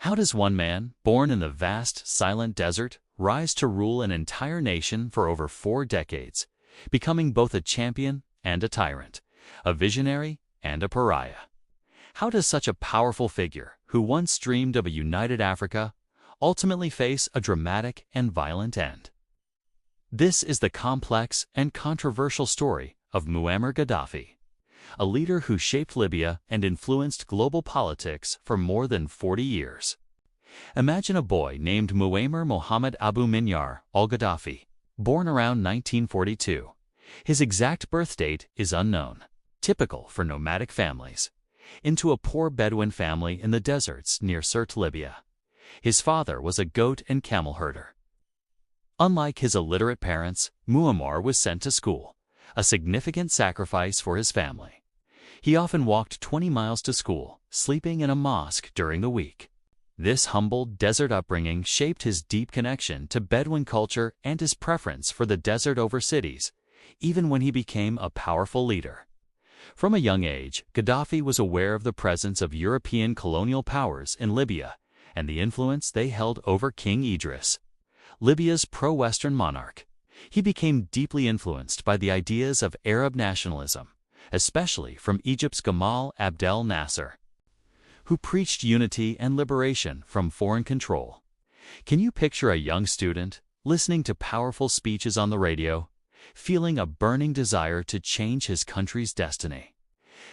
How does one man, born in the vast, silent desert, rise to rule an entire nation for over 4 decades, becoming both a champion and a tyrant, a visionary and a pariah? How does such a powerful figure, who once dreamed of a united Africa, ultimately face a dramatic and violent end? This is the complex and controversial story of Muammar Gaddafi, a leader who shaped Libya and influenced global politics for more than 40 years. Imagine a boy named Muammar Mohammed Abu Minyar al-Gaddafi, born around 1942. His exact birth date is unknown, typical for nomadic families, into a poor Bedouin family in the deserts near Sirte, Libya. His father was a goat and camel herder. Unlike his illiterate parents, Muammar was sent to school, a significant sacrifice for his family. He often walked 20 miles to school, sleeping in a mosque during the week. This humble desert upbringing shaped his deep connection to Bedouin culture and his preference for the desert over cities, even when he became a powerful leader. From a young age, Gaddafi was aware of the presence of European colonial powers in Libya and the influence they held over King Idris, Libya's pro-Western monarch. He became deeply influenced by the ideas of Arab nationalism, especially from Egypt's Gamal Abdel Nasser, who preached unity and liberation from foreign control. Can you picture a young student listening to powerful speeches on the radio, feeling a burning desire to change his country's destiny?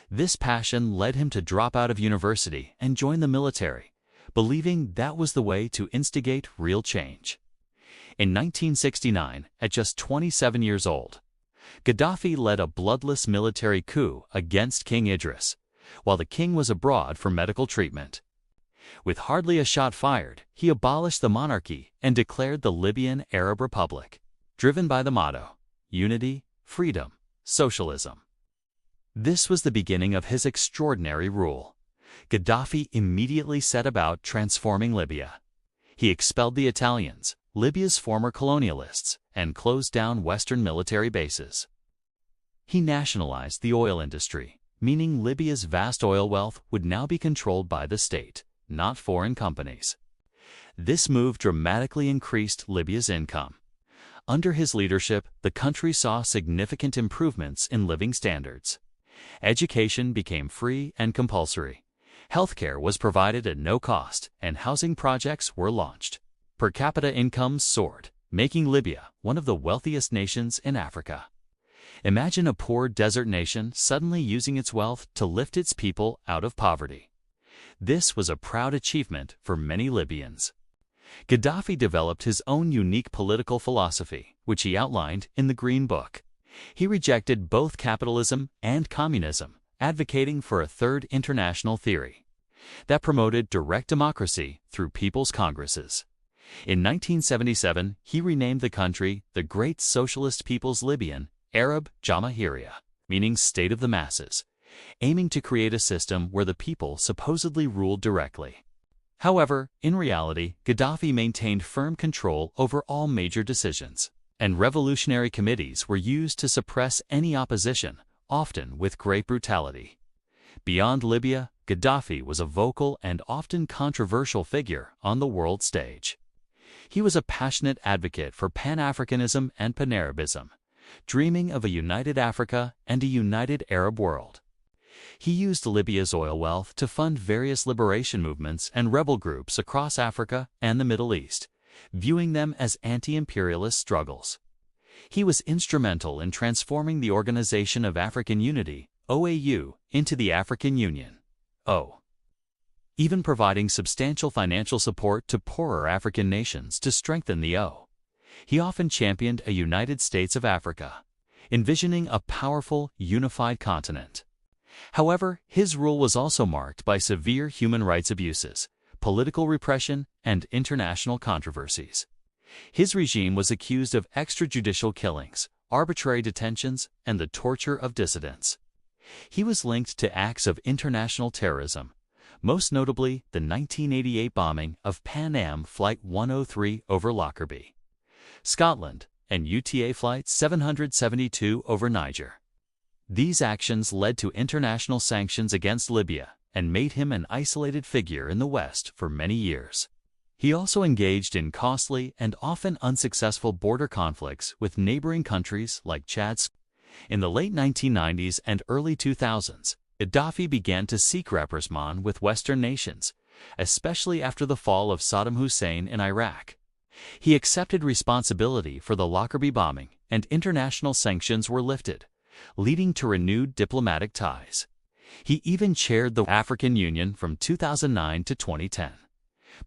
This passion led him to drop out of university and join the military, believing that was the way to instigate real change. In 1969, at just 27 years old, Gaddafi led a bloodless military coup against King Idris, while the king was abroad for medical treatment. With hardly a shot fired, he abolished the monarchy and declared the Libyan Arab Republic, driven by the motto, unity, freedom, socialism. This was the beginning of his extraordinary rule. Gaddafi immediately set about transforming Libya. He expelled the Italians, Libya's former colonialists, and closed down Western military bases. He nationalized the oil industry, meaning Libya's vast oil wealth would now be controlled by the state, not foreign companies. This move dramatically increased Libya's income. Under his leadership, the country saw significant improvements in living standards. Education became free and compulsory. Healthcare was provided at no cost, and housing projects were launched. Per capita incomes soared, making Libya one of the wealthiest nations in Africa. Imagine a poor desert nation suddenly using its wealth to lift its people out of poverty. This was a proud achievement for many Libyans. Gaddafi developed his own unique political philosophy, which he outlined in the Green Book. He rejected both capitalism and communism, advocating for a third international theory that promoted direct democracy through people's congresses. In 1977, he renamed the country the Great Socialist People's Libyan Arab Jamahiriya, meaning state of the masses, aiming to create a system where the people supposedly ruled directly. However, in reality, Gaddafi maintained firm control over all major decisions, and revolutionary committees were used to suppress any opposition, often with great brutality. Beyond Libya, Gaddafi was a vocal and often controversial figure on the world stage. He was a passionate advocate for Pan-Africanism and Pan-Arabism, dreaming of a united Africa and a united Arab world. He used Libya's oil wealth to fund various liberation movements and rebel groups across Africa and the Middle East, viewing them as anti-imperialist struggles. He was instrumental in transforming the Organization of African Unity, OAU, into the African Union, O, even providing substantial financial support to poorer African nations to strengthen the O. He often championed a United States of Africa, envisioning a powerful, unified continent. However, his rule was also marked by severe human rights abuses, political repression, and international controversies. His regime was accused of extrajudicial killings, arbitrary detentions, and the torture of dissidents. He was linked to acts of international terrorism, most notably the 1988 bombing of Pan Am Flight 103 over Lockerbie, Scotland, and UTA Flight 772 over Niger. These actions led to international sanctions against Libya and made him an isolated figure in the West for many years. He also engaged in costly and often unsuccessful border conflicts with neighboring countries like Chad. In the late 1990s and early 2000s, Gaddafi began to seek rapprochement with Western nations, especially after the fall of Saddam Hussein in Iraq. He accepted responsibility for the Lockerbie bombing, and international sanctions were lifted, leading to renewed diplomatic ties. He even chaired the African Union from 2009 to 2010.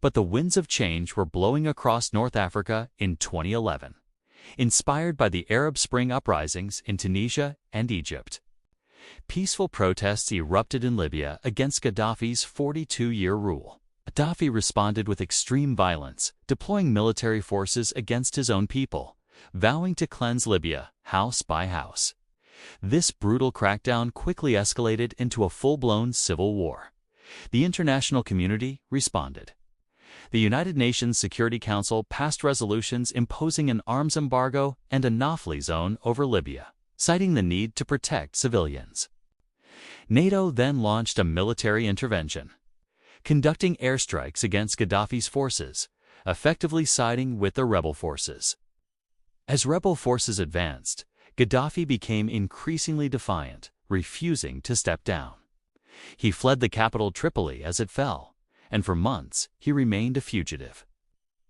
But the winds of change were blowing across North Africa in 2011, inspired by the Arab Spring uprisings in Tunisia and Egypt. Peaceful protests erupted in Libya against Gaddafi's 42-year rule. Gaddafi responded with extreme violence, deploying military forces against his own people, vowing to cleanse Libya house by house. This brutal crackdown quickly escalated into a full-blown civil war. The international community responded. The United Nations Security Council passed resolutions imposing an arms embargo and a no-fly zone over Libya, citing the need to protect civilians. NATO then launched a military intervention, conducting airstrikes against Gaddafi's forces, effectively siding with the rebel forces. As rebel forces advanced, Gaddafi became increasingly defiant, refusing to step down. He fled the capital Tripoli as it fell, and for months he remained a fugitive.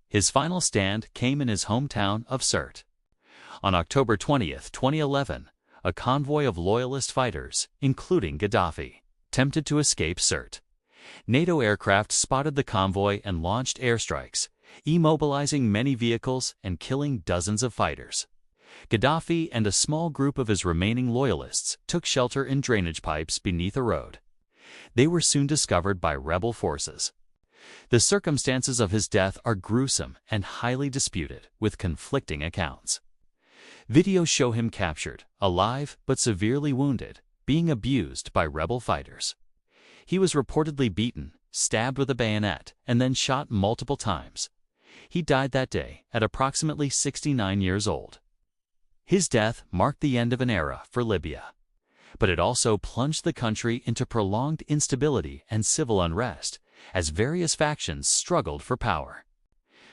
His final stand came in his hometown of Sirte. On October 20, 2011, a convoy of loyalist fighters, including Gaddafi, attempted to escape Sirte. NATO aircraft spotted the convoy and launched airstrikes, immobilizing many vehicles and killing dozens of fighters. Gaddafi and a small group of his remaining loyalists took shelter in drainage pipes beneath a road. They were soon discovered by rebel forces. The circumstances of his death are gruesome and highly disputed, with conflicting accounts. Videos show him captured, alive but severely wounded, being abused by rebel fighters. He was reportedly beaten, stabbed with a bayonet, and then shot multiple times. He died that day at approximately 69 years old. His death marked the end of an era for Libya, but it also plunged the country into prolonged instability and civil unrest as various factions struggled for power.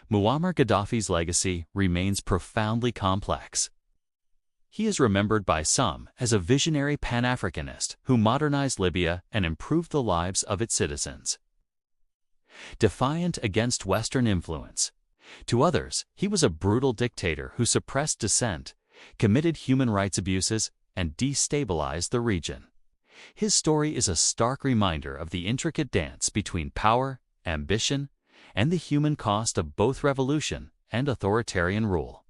Muammar Gaddafi's legacy remains profoundly complex. He is remembered by some as a visionary Pan-Africanist who modernized Libya and improved the lives of its citizens. Defiant against Western influence, to others, he was a brutal dictator who suppressed dissent, committed human rights abuses, and destabilized the region. His story is a stark reminder of the intricate dance between power, ambition, and the human cost of both revolution and authoritarian rule.